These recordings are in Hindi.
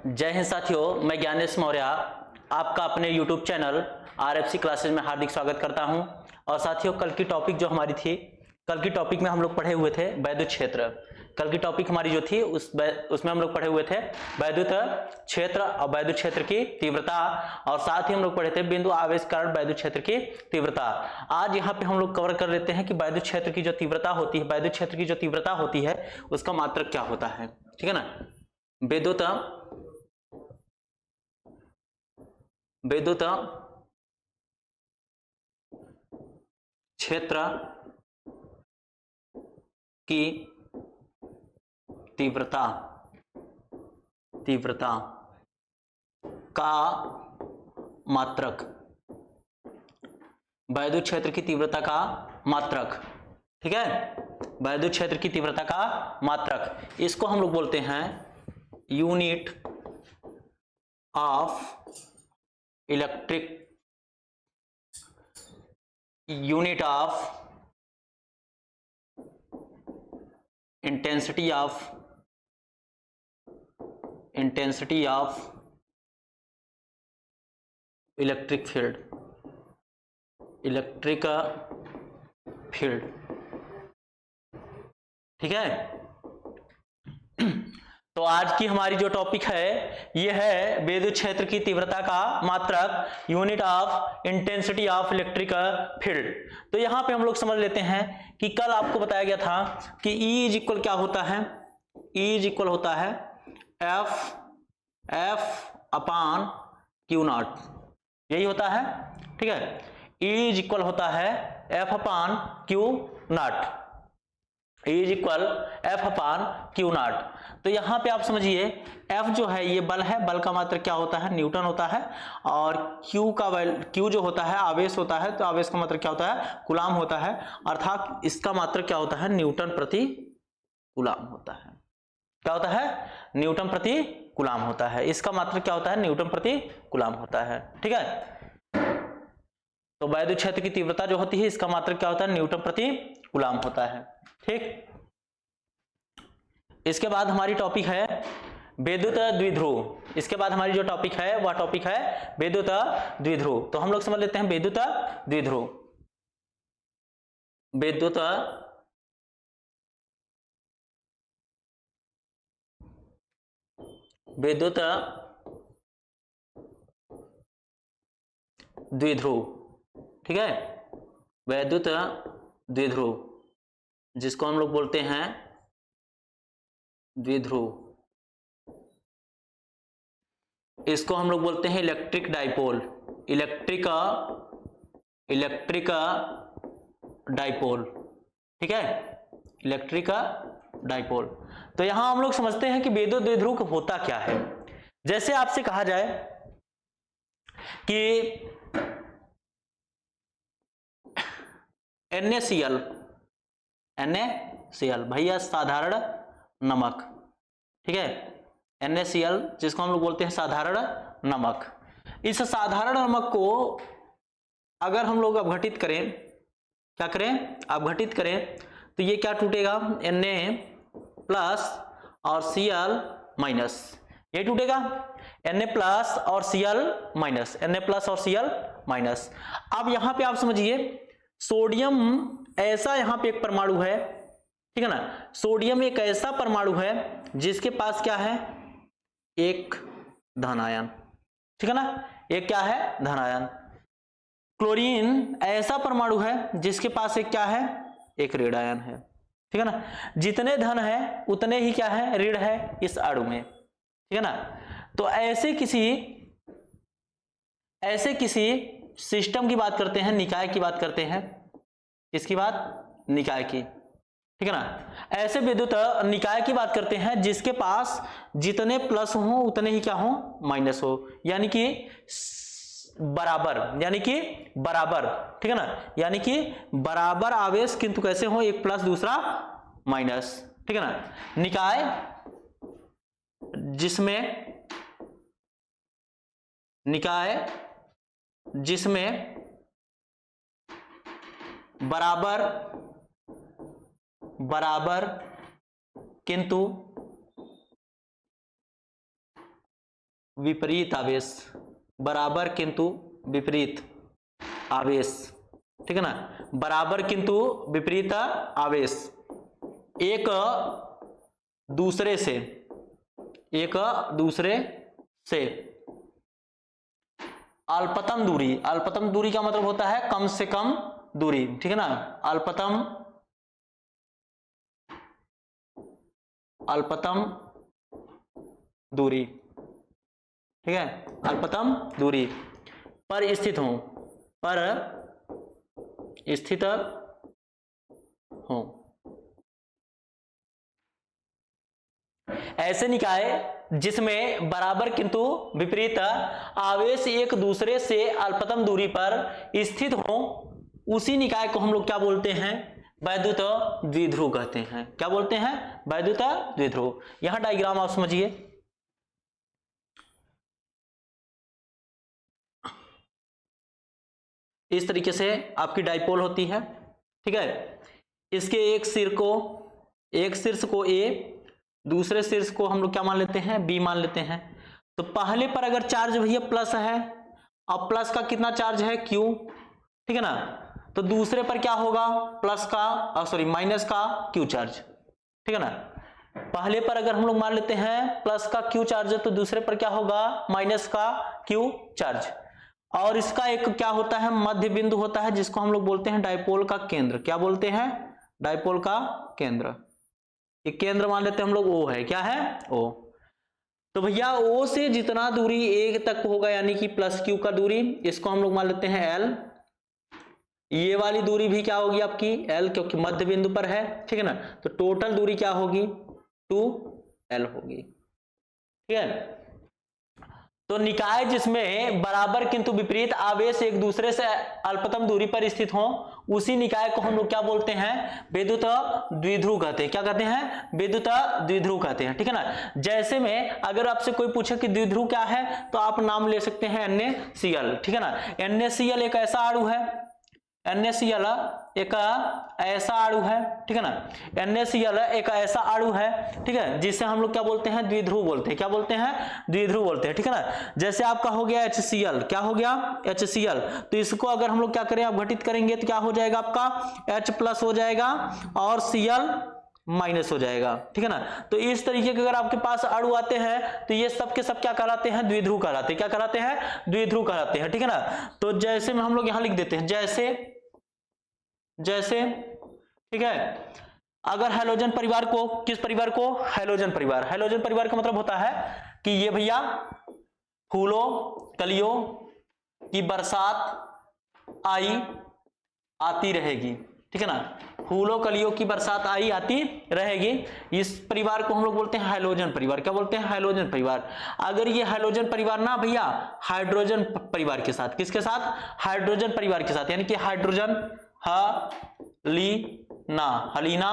जय हिंद साथियों, मैं ज्ञानेश मौर्य आपका अपने YouTube चैनल RFC क्लासेज में हार्दिक स्वागत करता हूं। और साथियों, कल की टॉपिक जो हमारी थी, कल की टॉपिक में हम लोग पढ़े हुए थे वैद्युत क्षेत्र। कल की टॉपिक हमारी जो थी उसमें हम लोग पढ़े हुए थे वैद्युत क्षेत्र और वैद्युत क्षेत्र की तीव्रता, और साथ ही हम लोग पढ़े थे बिंदु आवेश कारण वैद्युत क्षेत्र की तीव्रता। आज यहाँ पे हम लोग कवर कर लेते हैं कि वैद्युत क्षेत्र की जो तीव्रता होती है, वैद्युत क्षेत्र की जो तीव्रता होती है उसका मात्रक क्या होता है। ठीक है ना। विद्युत क्षेत्र की तीव्रता का मात्रक, वैद्युत क्षेत्र की तीव्रता का मात्रक। ठीक है, वैद्युत क्षेत्र की तीव्रता का मात्रक, इसको हम लोग बोलते हैं unit of intensity of electric field. ठीक है। तो आज की हमारी जो टॉपिक है यह है विद्युत क्षेत्र की तीव्रता का मात्रक, unit of intensity of electric field. तो यहां पे हम लोग समझ लेते हैं कि कल आपको बताया गया था कि E इज इक्वल क्या होता है। E इज इक्वल होता है F अपान Q नॉट, यही होता है। ठीक है, E इज इक्वल होता है F upon Q not, E is equal F upon Q not. तो यहां पे आप समझिए F जो है ये बल है, बल का मात्रक क्या होता है, न्यूटन होता है। और Q जो होता है आवेश होता है, तो आवेश का मात्रक क्या होता है, कूलाम होता है। अर्थात इसका मात्रक क्या होता है, न्यूटन प्रति कूलाम होता है। क्या होता है, न्यूटन प्रति कूलाम होता है। इसका मात्रक क्या होता है, न्यूटन प्रति कूलाम होता है। ठीक है, तो वैद्युत क्षेत्र की तीव्रता जो होती है इसका मात्रक क्या होता है, न्यूटन प्रति कूलाम होता है। ठीक, इसके बाद हमारी टॉपिक है विद्युत द्विध्रुव। इसके बाद हमारी जो टॉपिक है वह टॉपिक है विद्युत द्विध्रुव। तो हम लोग समझ लेते हैं विद्युत द्विध्रुव। विद्युत द्विध्रुव। ठीक है, वैद्युत द्विध्रुव जिसको हम लोग बोलते हैं द्विध्रुव, इसको हम लोग बोलते हैं इलेक्ट्रिक डाइपोल। Electric dipole. ठीक है, इलेक्ट्रिक डाइपोल। तो यहां हम लोग समझते हैं कि विद्युत द्विध्रुव होता क्या है। जैसे आपसे कहा जाए कि NaCl भैया साधारण नमक। ठीक है, NaCl जिसको हम लोग बोलते हैं साधारण नमक। इस साधारण नमक को अगर हम लोग अपघटित करें, क्या करें, अपघटित करें, तो ये क्या टूटेगा, Na प्लस और Cl माइनस, ये टूटेगा Na प्लस और Cl माइनस, Na प्लस और Cl माइनस। अब यहां पे आप समझिए सोडियम ऐसा यहां पे एक परमाणु है। ठीक है ना, सोडियम एक ऐसा परमाणु है जिसके पास क्या है, एक धन आयन। ठीक है ना, एक क्या है, धन आयन। क्लोरीन ऐसा परमाणु है जिसके पास एक क्या है, एक ऋण आयन है। ठीक है ना, जितने धन है उतने ही क्या है, ऋण है इस अणु में। ठीक है ना, तो ऐसे किसी सिस्टम की बात करते हैं, निकाय की बात करते हैं। किसकी बात, निकाय की। ठीक है ना, ऐसे विद्युत निकाय की बात करते हैं जिसके पास जितने प्लस हो उतने ही क्या हो, माइनस हो, यानी कि बराबर। ठीक है ना, यानी कि बराबर आवेश किंतु कैसे हो, एक प्लस दूसरा माइनस। ठीक है ना, निकाय जिसमें बराबर किंतु विपरीत आवेश, बराबर किंतु विपरीत आवेश, ठीक है ना, बराबर किंतु विपरीत आवेश एक दूसरे से अल्पतम दूरी का मतलब होता है कम से कम दूरी, ठीक है ना, अल्पतम दूरी, ठीक है, अल्पतम दूरी पर स्थित हो ऐसे निकाय जिसमें बराबर किंतु विपरीत आवेश एक दूसरे से अल्पतम दूरी पर स्थित हो, उसी निकाय को हम लोग क्या बोलते हैं, वैद्युत द्विध्रुव कहते हैं। क्या बोलते हैं, वैद्युत द्विध्रुव। यहां डायग्राम आप समझिए, इस तरीके से आपकी डाइपोल होती है, ठीक है, इसके एक शीर्ष को ए, दूसरे शीर्ष को हम लोग क्या मान लेते हैं, बी मान लेते हैं। तो पहले पर अगर चार्ज भैया प्लस है, अब प्लस का कितना चार्ज है, क्यू, ठीक है ना, तो दूसरे पर क्या होगा, माइनस का क्यू चार्ज, ठीक है ना। पहले पर अगर हम लोग मान लेते हैं प्लस का क्यू चार्ज, तो दूसरे पर क्या होगा, माइनस का क्यू चार्ज। और इसका एक क्या होता है, मध्य बिंदु होता है, जिसको हम लोग बोलते हैं डाइपोल का केंद्र। क्या बोलते हैं, डाइपोल का केंद्र। एक केंद्र मान लेते हैं हम लोग, ओ है, क्या है, ओ। तो भैया ओ से जितना दूरी ए तक होगा, यानी कि प्लस क्यू का दूरी, इसको हम लोग मान लेते हैं एल। ये वाली दूरी भी क्या होगी आपकी, एल, क्योंकि मध्य बिंदु पर है, ठीक है ना। तो टोटल दूरी क्या होगी, 2l होगी, ठीक है। तो निकाय जिसमें बराबर किंतु विपरीत आवेश एक दूसरे से अल्पतम दूरी पर स्थित हो, उसी निकाय को हम लोग क्या बोलते हैं, विद्युत द्विध्रुव कहते हैं। क्या कहते हैं, विद्युत द्विध्रुव कहते हैं, ठीक है ना। जैसे में अगर आपसे कोई पूछे कि द्विध्रुव क्या है, तो आप नाम ले सकते हैं NaCl, ठीक है ना। NaCl एक ऐसा अणु है, NaCl एक ऐसा अणु है, ठीक है ना। NaCl एक ऐसा अणु है, ठीक है, जिसे हम लोग क्या बोलते हैं, द्विध्रुव बोलते हैं। क्या बोलते हैं, द्विध्रुव बोलते हैं, ठीक है ना। जैसे आपका हो गया HCl, क्या हो गया, HCl, तो इसको अगर हम लोग क्या करें, आप घटित करेंगे तो क्या हो जाएगा, आपका H+ हो जाएगा और Cl- हो जाएगा, ठीक है ना। तो इस तरीके के अगर आपके पास अणु आते हैं, तो ये सब के सब क्या कहलाते हैं, द्विध्रुव कहलाते हैं। क्या कहलाते हैं, द्विध्रुव कहलाते हैं, ठीक है ना। तो जैसे में हम लोग यहां लिख देते हैं, जैसे, ठीक है। अगर हैलोजन परिवार को, किस परिवार को, हैलोजन परिवार का मतलब होता है कि ये भैया फूलों कलियों की बरसात आती रहेगी, ठीक है ना। फूलों कलियों की बरसात आती रहेगी, इस परिवार को हम लोग बोलते हैं हैलोजन परिवार। क्या बोलते हैं, हैलोजन परिवार। अगर ये हैलोजन परिवार ना भैया हाइड्रोजन परिवार के साथ, किसके साथ, हाइड्रोजन परिवार के साथ, यानी कि हाइड्रोजन हलीना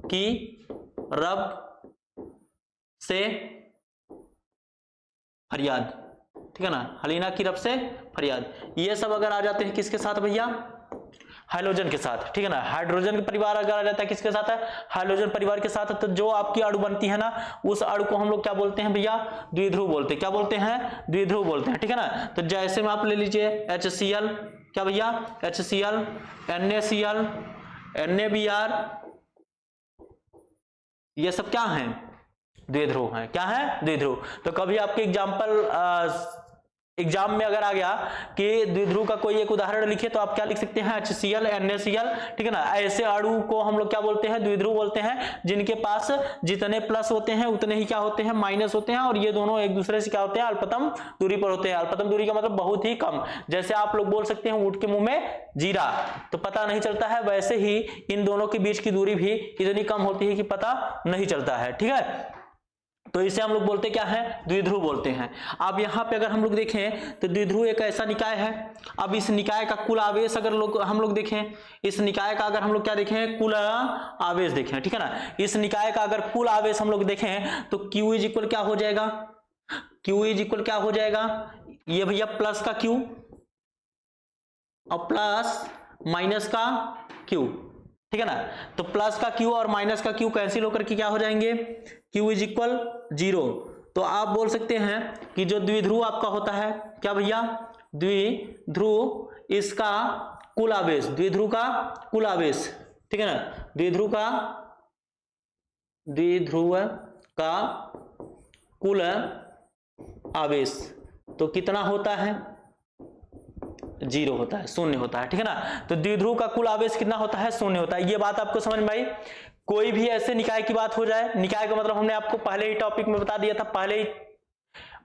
की रब से फरियाद, ठीक है ना, हलीना की रब से फरियाद, ये सब अगर आ जाते हैं किसके साथ भैया, हाइड्रोजन के साथ, ठीक है ना। हाइड्रोजन परिवार अगर आ जाता है किसके साथ है, हाइड्रोजन परिवार के साथ, तो जो आपकी अणु बनती है ना, उस अणु को हम लोग क्या बोलते हैं भैया, द्विध्रुव बोलते हैं। क्या बोलते हैं, द्विध्रुव बोलते हैं, ठीक है ना। तो जैसे में आप ले लीजिए HCl, क्या भैया, HCl, NaCl, NaBr, ये सब क्या हैं, द्विध्रुव हैं। क्या है, द्विध्रुव। तो कभी आपके एग्जाम में अगर आ गया कि द्विध्रुव का कोई एक उदाहरण लिखे, तो आप क्या लिख सकते हैं, HCl, NaCl, ठीक है ना। ऐसे अणु को हम लोग क्या बोलते हैं, द्विध्रुव बोलते हैं, जिनके पास जितने प्लस होते हैं उतने ही क्या होते हैं, माइनस होते हैं, और ये दोनों एक दूसरे से क्या होते हैं, अल्पतम दूरी पर होते हैं। अल्पतम दूरी का मतलब बहुत ही कम। जैसे आप लोग बोल सकते हैं ऊंट के मुंह में जीरा, तो पता नहीं चलता है, वैसे ही इन दोनों के बीच की दूरी भी इतनी कम होती है कि पता नहीं चलता है, ठीक है। तो इसे हम लोग बोलते क्या है, द्विध्रुव बोलते हैं। अब यहाँ पे अगर हम लोग देखें तो द्विध्रुव एक ऐसा निकाय है। अब इस निकाय का कुल आवेश अगर हम लोग देखें, इस निकाय का अगर हम लोग क्या देखें, कुल आवेश देखें, ठीक है ना। इस निकाय का अगर कुल आवेश हम लोग देखें तो Q इज इक्वल क्या हो जाएगा, Q इज इक्वल क्या हो जाएगा, ये भैया प्लस का Q और प्लस माइनस का Q, ठीक है ना। तो प्लस का Q और माइनस का Q कैंसिल होकर के क्या हो जाएंगे, Q इज इक्वल 0, तो आप बोल सकते हैं कि जो द्विध्रुव आपका होता है क्या भैया, द्विध्रुव इसका कुल आवेश, द्विध्रुव का कुल आवेश, ठीक है ना, द्विध्रुव का कुल आवेश तो कितना होता है, 0 होता है, 0 होता है, ठीक है ना। तो द्विध्रुव का कुल आवेश कितना होता है, 0 होता है। ये बात आपको समझ में आई। कोई भी ऐसे निकाय की बात हो जाए, निकाय का मतलब हमने आपको पहले ही टॉपिक में बता दिया था, पहले ही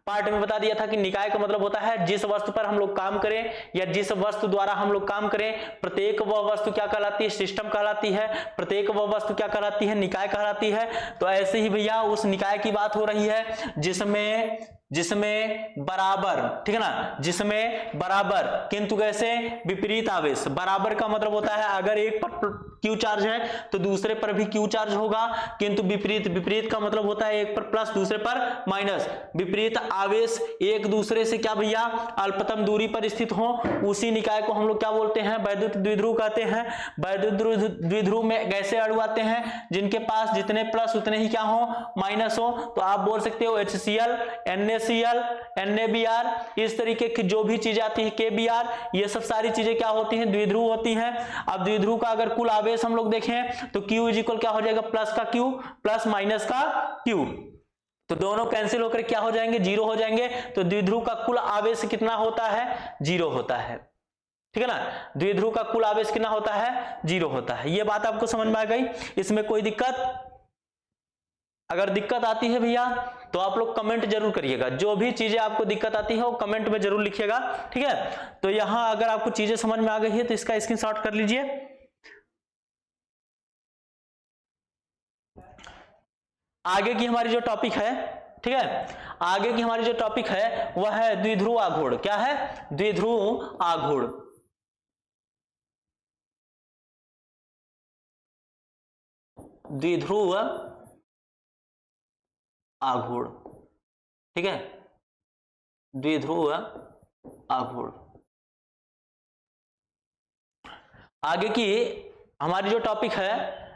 पार्ट में बता दिया था कि निकाय का मतलब होता है जिस वस्तु पर हम लोग काम करें या जिस वस्तु द्वारा हम लोग काम करें, प्रत्येक वह वस्तु क्या कहलाती है, सिस्टम कहलाती है, प्रत्येक वह वस्तु क्या कहलाती है, निकाय कहलाती है। तो ऐसे ही भैया उस निकाय की बात हो रही है जिसमें बराबर, ठीक है ना, जिसमें बराबर किंतु कैसे विपरीत आवेश। बराबर का मतलब होता है अगर एक पर क्यू चार्ज है तो दूसरे पर भी क्यू चार्ज होगा, किंतु विपरीत का मतलब होता है एक पर प्लस दूसरे पर माइनस। विपरीत आवेश एक दूसरे से क्या भैया, अल्पतम दूरी पर स्थित हो, उसी निकाय को हम लोग क्या बोलते हैं, वैद्युत द्विध्रुव कहते हैं। वैद्युत द्विध्रुव में ऐसे अणु आते हैं जिनके पास जितने प्लस उतने ही क्या हो, माइनस हो। तो आप बोल सकते हो HCl, NaCl, NaBr, इस तरीके की जो भी चीजें आती है, KBr, ये सब सारी चीजें क्या होती हैं, द्विध्रुव होती हैं। अब द्विध्रुव का अगर कुल आवेश हम लोग देखें तो Q इज इक्वल क्या हो जाएगा, प्लस का Q प्लस माइनस का Q, तो दोनों कैंसिल होकर क्या हो जाएंगे, 0 हो जाएंगे। तो द्विध्रुव का कुल आवेश कितना होता है, 0 होता है, ठीक है ना। द्विध्रुव का कुल आवेश कितना होता है, 0 होता है। ये बात आपको समझ में आ गई, इसमें कोई दिक्कत? अगर दिक्कत आती है भैया तो आप लोग कमेंट जरूर करिएगा, जो भी चीजें आपको दिक्कत आती है वो कमेंट में जरूर लिखिएगा, ठीक है। तो यहां अगर आपको चीजें समझ में आ गई है तो इसका स्क्रीनशॉट कर लीजिए। आगे की हमारी जो टॉपिक है, ठीक है, आगे की हमारी जो टॉपिक है वह है द्विध्रुव आघूर्ण। क्या है, द्विध्रुव आघूर्ण। द्विध्रुव आघूर्ण, ठीक है, द्विध्रुव आघूर्ण। आगे की हमारी जो टॉपिक है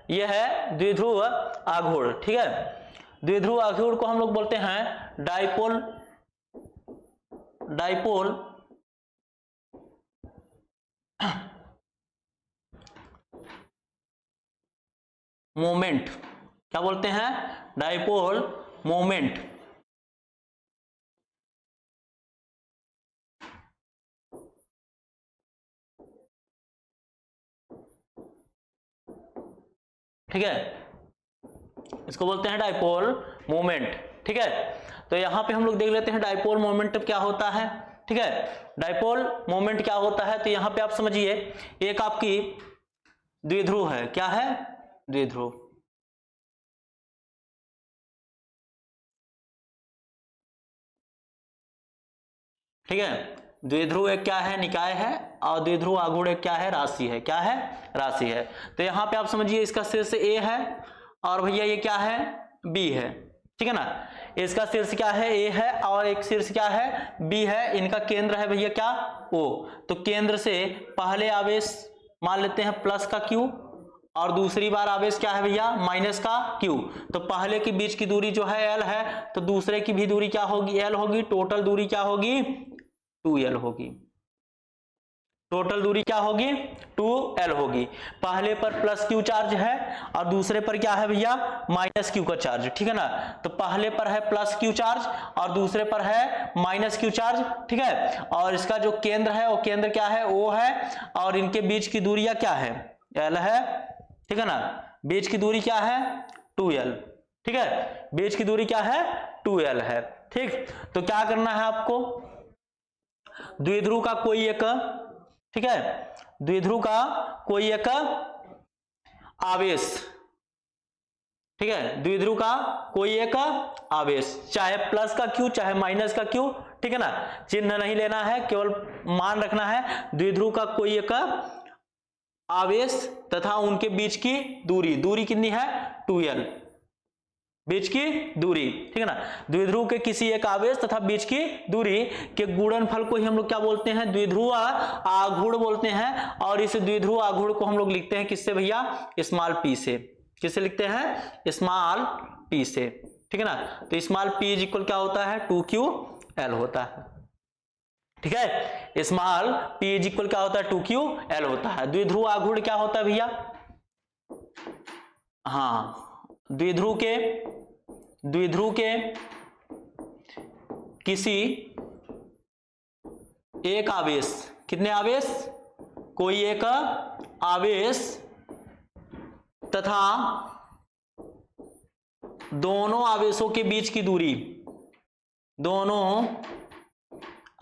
यह है द्विध्रुव आघूर्ण, ठीक है। द्विध्रुव आघूर्ण को हम लोग बोलते हैं डाइपोल मोमेंट। क्या बोलते हैं, डाइपोल मोमेंट, ठीक है, इसको बोलते हैं डाइपोल मोमेंट, ठीक है। तो यहां पे हम लोग देख लेते हैं डाइपोल मोमेंट क्या होता है, ठीक है। डाइपोल मोमेंट क्या होता है, तो यहां पे आप समझिए एक आपकी द्विध्रुव है, क्या है, द्विध्रुव, ठीक है। द्विध्रुव एक क्या है, निकाय है, और द्विध्रुव आघूर्ण एक क्या है, राशि है। क्या है, राशि है। तो यहां पे आप समझिए इसका शीर्ष A है और भैया ये क्या है, B है, ठीक है ना। इसका शीर्ष क्या है, A है और एक शीर्ष क्या है, B है। इनका केंद्र है भैया क्या, O। तो केंद्र से पहले आवेश मान लेते हैं प्लस का Q और दूसरी बार आवेश क्या है भैया, माइनस का Q। तो पहले के बीच की दूरी जो है L है, तो दूसरे की भी दूरी क्या होगी, L होगी। टोटल दूरी क्या होगी, 2L होगी। टोटल दूरी क्या होगी, 2L होगी। पहले पर प्लस Q चार्ज है और दूसरे पर क्या है भैया, माइनस Q का चार्ज, ठीक है ना। तो पहले पर है प्लस Q चार्ज और दूसरे पर है माइनस Q चार्ज, ठीक है। और इसका जो केंद्र है वो केंद्र क्या है, O है, और इनके बीच की दूरियां क्या है, L है, ठीक है ना। बीच की दूरी क्या है, 2L, ठीक है, बीच की दूरी क्या है, 2L है, ठीक। तो क्या करना है आपको, द्विध्रुव का कोई एक, ठीक है, द्विध्रुव का कोई एक आवेश, ठीक है, द्विध्रुव का कोई एक आवेश, चाहे प्लस का Q चाहे माइनस का Q, ठीक है ना। चिन्ह नहीं लेना है, केवल मान रखना है द्विध्रुव का कोई एक आवेश तथा उनके बीच की दूरी कितनी है, 2L, बीच की दूरी, ठीक है ना। द्विध्रुव के किसी एक आवेश तथा बीच की दूरी के गुणनफल को ही हम लोग क्या बोलते हैं, द्विध्रुव आघूर्ण बोलते हैं। और इस द्विध्रुव आघूर्ण को हम लोग लिखते हैं किससे भैया, स्मॉल p से। किससे लिखते हैं, स्मॉल p से, ठीक है ना। तो स्मॉल p इज इक्वल क्या होता है 2ql होता है, ठीक है। स्मॉल p इज इक्वल क्या होता है 2ql होता है। द्विध्रुव आघूर्ण क्या होता है भैया, हाँ द्विध्रुव के किसी एक आवेश, कितने आवेश, कोई एक आवेश तथा दोनों आवेशों के बीच की दूरी, दोनों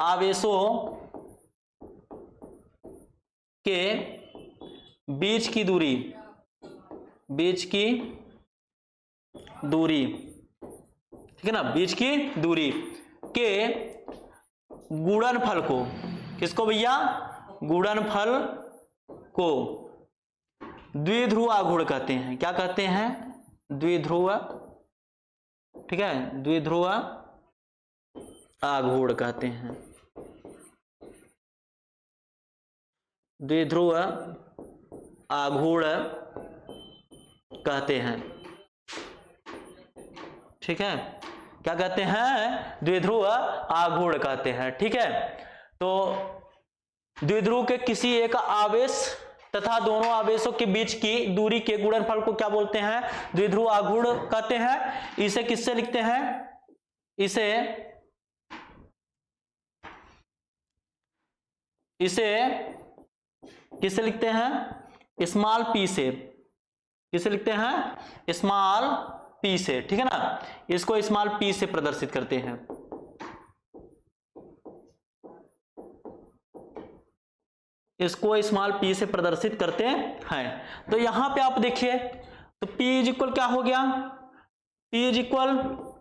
आवेशों के बीच की दूरी, ठीक है ना, बीच की दूरी के गुणनफल को, किसको भैया, गुणनफल को द्विध्रुव आघूर्ण कहते हैं। क्या कहते हैं, द्विध्रुव, ठीक है, द्विध्रुव आघूर्ण कहते हैं, द्विध्रुव आघूर्ण कहते हैं, ठीक है, क्या कहते हैं, द्विध्रुव आघूर्ण कहते हैं, ठीक है। तो द्विध्रुव के किसी एक आवेश तथा दोनों आवेशों के बीच की दूरी के गुणनफल को क्या बोलते हैं, द्विध्रुव आघूर्ण कहते हैं। इसे किससे लिखते हैं, इसे किससे लिखते हैं, स्मॉल p से, किसे लिखते हैं, स्मॉल p से, ठीक है ना। इसको स्मॉल p से प्रदर्शित करते हैं, इसको स्मॉल p से प्रदर्शित करते हैं। तो यहां पे आप देखिए, तो p इज इक्वल क्या हो गया, p is equal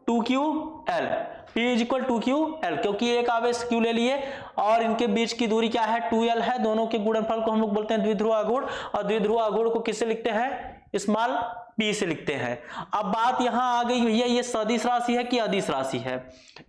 2ql, p is equal 2ql, क्योंकि एक आवेश q ले लिए और इनके बीच की दूरी क्या है 2l है। दोनों के गुणनफल को हम लोग बोलते हैं द्विध्रुव आघूर्ण, और द्विध्रुव आघूर्ण को किससे लिखते हैं, स्मॉल p से लिखते हैं। अब बात यहां आ गई भैया, ये सदिश राशि है कि अदिश राशि है,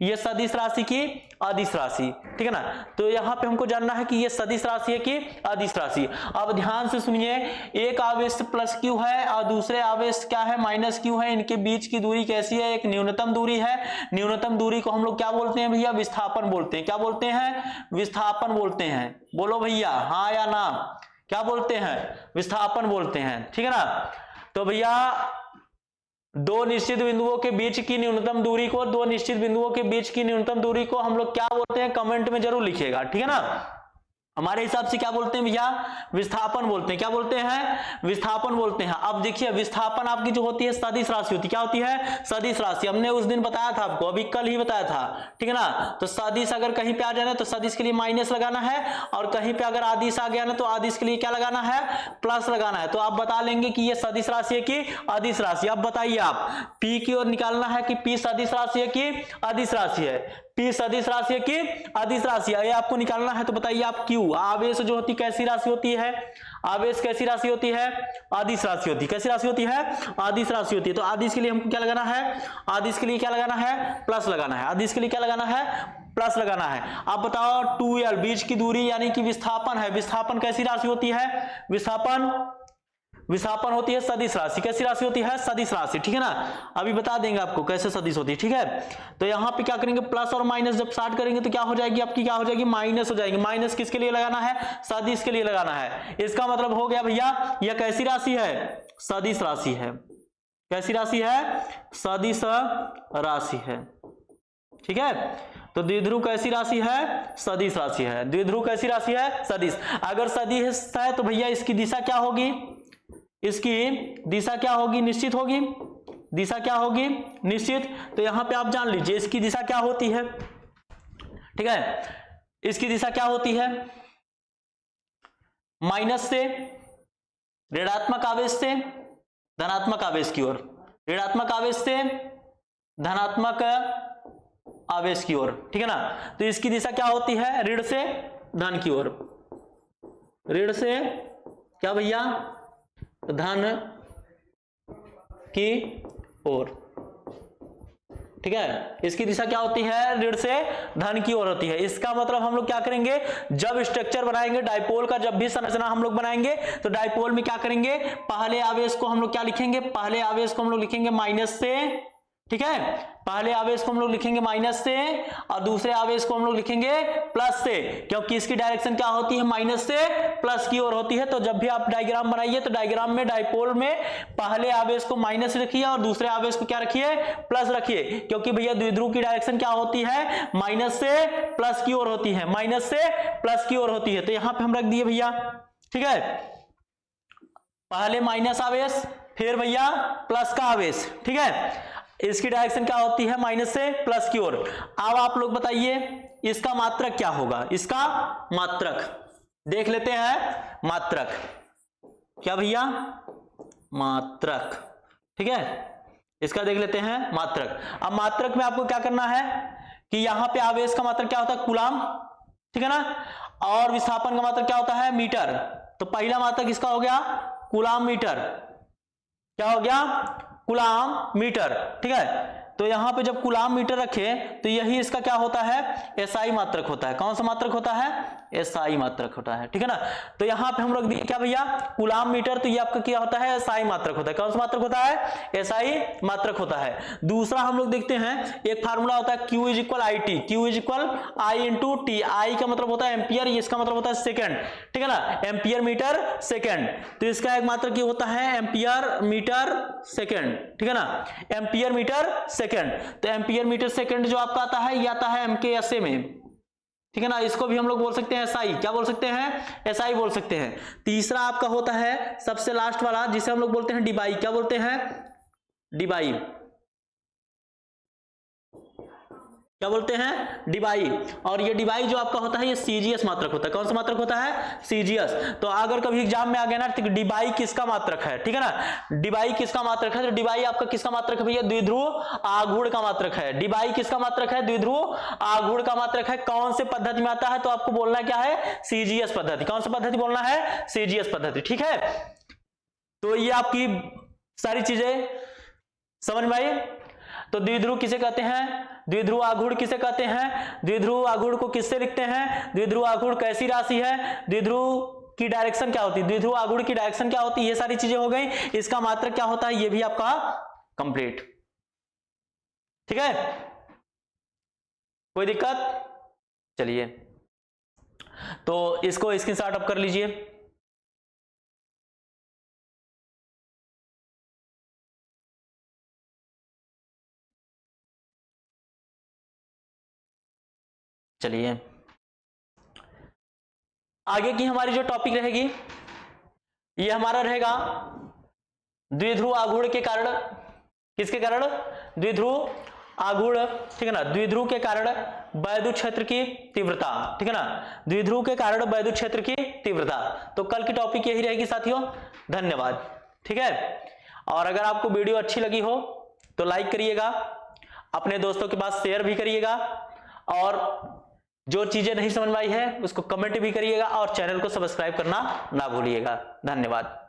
ये सदिश राशि की अदिश राशि, ठीक है ना। तो यहां पे हमको जानना है कि ये सदिश राशि है कि अदिश राशि। अब ध्यान से सुनिए, एक आवेश प्लस q है और दूसरे आवेश क्या है माइनस q है, इनके बीच की दूरी कैसी है, एक न्यूनतम दूरी है। न्यूनतम दूरी को हम लोग क्या बोलते हैं भैया, विस्थापन बोलते हैं। क्या बोलते हैं, विस्थापन बोलते हैं। बोलो भैया हाँ या ना, क्या बोलते हैं, विस्थापन बोलते हैं, ठीक है ना। तो भैया दो निश्चित बिंदुओं के बीच की न्यूनतम दूरी को, दो निश्चित बिंदुओं के बीच की न्यूनतम दूरी को हम लोग क्या बोलते हैं, कमेंट में जरूर लिखिएगा, ठीक है ना। हमारे हिसाब से क्या बोलते हैं भैया, विस्थापन बोलते हैं। क्या बोलते हैं, विस्थापन बोलते हैं। अब देखिए विस्थापन आपकी जो होती है सदिश राशि होती है। क्या होती है, सदिश राशि। हमने उस दिन बताया था आपको, अभी कल ही बताया था, ठीक है ना। तो सदिश अगर कहीं पे आ जाए ना तो सदिश के लिए माइनस लगाना है, और कहीं पे अगर आदिश आ गया ना तो आदिश के लिए क्या लगाना है, प्लस लगाना है। तो आप बता लेंगे कि ये सदिश राशि है कि अदिश राशि। अब बताइए आप, पी की ओर निकालना है कि पी सदिश राशि है कि अदिश राशि है, पी सदिश राशि है कि अदिश राशि है, ये आपको निकालना है। तो बताइए आप क्यू, आवेश जो होती कैसी राशि होती है, आवेश कैसी राशि होती है, अदिश राशि होती है। कैसी राशि होती है, अदिश राशि होती है। तो अदिश के लिए हमको क्या लगाना है, अदिश के लिए क्या लगाना है, प्लस लगाना है। अदिश के लिए क्या लगाना है, प्लस लगाना है। आप बताओ 2l बीच की दूरी यानी कि विस्थापन है। विस्थापन कैसी राशि होती है, विस्थापन होती है सदिश राशि। कैसी राशि होती है, सदिश राशि, ठीक है ना। अभी बता देंगे आपको कैसे सदिश होती है, ठीक है। तो यहाँ पे क्या करेंगे, प्लस और माइनस जब स्टार्ट करेंगे तो क्या हो जाएगी आपकी, क्या हो जाएगी, माइनस हो जाएगी। माइनस किसके लिए लगाना है, सदिश के लिए लगाना है। इसका मतलब हो गया भैया यह कैसी राशि है, सदिश राशि है। कैसी राशि है, सदिश राशि है, ठीक है। तो द्विध्रुव कैसी राशि है, सदिश राशि है। द्विध्रुव कैसी राशि है, सदिश। अगर सदिश है तो भैया इसकी दिशा क्या होगी, इसकी दिशा क्या होगी, निश्चित होगी। दिशा क्या होगी, निश्चित। तो यहां पे आप जान लीजिए इसकी दिशा क्या होती है, ठीक है। इसकी दिशा क्या होती है, माइनस से ऋणात्मक आवेश से धनात्मक आवेश की ओर, ऋणात्मक आवेश से धनात्मक आवेश की ओर, ठीक है ना। तो इसकी दिशा क्या होती है, ऋण से धन की ओर, ऋण से क्या भैया, धन की ओर, ठीक है। इसकी दिशा क्या होती है, ऋण से धन की ओर होती है। इसका मतलब हम लोग क्या करेंगे, जब स्ट्रक्चर बनाएंगे डाइपोल का, जब भी संरचना हम लोग बनाएंगे तो डाइपोल में क्या करेंगे, पहले आवेश को हम लोग क्या लिखेंगे, पहले आवेश को हम लोग लिखेंगे माइनस से ठीक है, पहले आवेश को हम लोग लिखेंगे माइनस से और दूसरे आवेश को हम लोग लिखेंगे प्लस से, क्योंकि इसकी डायरेक्शन क्या होती है, माइनस से प्लस की ओर होती है। तो जब भी आप डायग्राम बनाइए तो डायग्राम में डायपोल में पहले आवेश को माइनस रखिए और दूसरे आवेश को क्या रखिए, प्लस रखिए, क्योंकि भैया द्विध्रुव की डायरेक्शन क्या होती है, माइनस से प्लस की ओर होती है, माइनस से प्लस की ओर होती है। तो यहां पर हम रख दिए भैया, ठीक है, पहले माइनस आवेश फिर भैया प्लस का आवेश, ठीक है, इसकी डायरेक्शन क्या होती है, माइनस से प्लस की ओर। अब आप लोग बताइए इसका मात्रक क्या होगा, इसका मात्रक देख लेते हैं, मात्रक क्या भैया, मात्रक, ठीक है, इसका देख लेते हैं मात्रक। अब मात्रक में आपको क्या करना है कि यहां पे आवेश का मात्रक क्या होता है, कूलाम, ठीक है ना, और विस्थापन का मात्रक क्या होता है, मीटर। तो पहला मात्रक इसका हो गया कूलाम मीटर, क्या हो गया, कूलाम मीटर, ठीक है। तो यहां पे जब कूलाम मीटर रखे तो यही इसका क्या होता है, एसआई मात्रक होता है। कौन सा मात्रक होता है, एसआई मात्रक होता है, ठीक है ना। तो यहां पे हम रख दिए क्या भैया, कूलाम मीटर, तो ये आपका क्या होता है, एसआई मात्रक होता है। कौन सा मात्रक होता है, एसआई मात्रक होता है। दूसरा हम लोग देखते हैं, एक फार्मूला होता है Q is equal I T, Q is equal I into T. I का मतलब होता है एम्पियर, इसका मतलब होता है सेकेंड, ठीक है ना, एम्पियर मीटर सेकेंड। तो इसका एक मात्रक ये होता है एम्पियर मीटर सेकेंड, ठीक है ना, एम्पियर मीटर सेकेंड। तो एम्पियर मीटर सेकेंड जो आपका आता है, ये आता है MKSA में, ठीक है ना। इसको भी हम लोग बोल सकते हैं एसआई, क्या बोल सकते हैं, एसआई बोल सकते हैं। तीसरा आपका होता है सबसे लास्ट वाला, जिसे हम लोग बोलते हैं डिबाई, क्या बोलते हैं, डिबाई, क्या बोलते हैं, डिबाई। और ये डिबाई जो आपका होता है ये सीजीएस मात्रक होता है। कौन सा मात्रक होता है, सीजीएस। तो अगर कभी एग्जाम में आ गया ना तो डिबाई किसका मात्रक है, ठीक है ना, डिबाई किसका मात्रक है, तो डिबाई आपका किसका मात्रक है भैया, द्विध्रुव आघूर्ण का मात्रक है। डिबाई किसका मात्रक है, द्विध्रुव आघूर्ण का मात्रक है। कौन से पद्धति में आता है, तो आपको बोलना क्या है, सीजीएस पद्धति। कौन सा पद्धति बोलना है, सीजीएस पद्धति, ठीक है। तो ये आपकी सारी चीजें समझ में आई। तो द्विध्रुव किसे कहते हैं, द्विध्रुव आघूर्ण किसे कहते हैं, द्विध्रुव आघूर्ण को किससे लिखते हैं, द्विध्रुव आघूर्ण कैसी राशि है, द्विध्रुव की डायरेक्शन क्या होती है, द्विध्रुव आघूर्ण की डायरेक्शन क्या होती है, ये सारी चीजें हो गई। इसका मात्रक क्या होता है, ये भी आपका कंप्लीट, ठीक है, कोई दिक्कत, चलिए तो इसको स्क्रीनशॉट अप कर लीजिए। चलिए आगे की हमारी जो टॉपिक रहेगी ये हमारा रहेगा द्विध्रुव आघूर्ण के कारण, किसके कारण, द्विध्रुव आघूर्ण, ठीक है ना, द्विध्रुव के कारण वैद्युत क्षेत्र की तीव्रता, ठीक है ना, द्विध्रुव के कारण वैद्युत क्षेत्र की तीव्रता। तो कल की टॉपिक यही रहेगी साथियों, धन्यवाद, ठीक है। और अगर आपको वीडियो अच्छी लगी हो तो लाइक करिएगा, अपने दोस्तों के पास शेयर भी करिएगा, और जो चीजें नहीं समझ में आई है उसको कमेंट भी करिएगा, और चैनल को सब्सक्राइब करना ना भूलिएगा। धन्यवाद।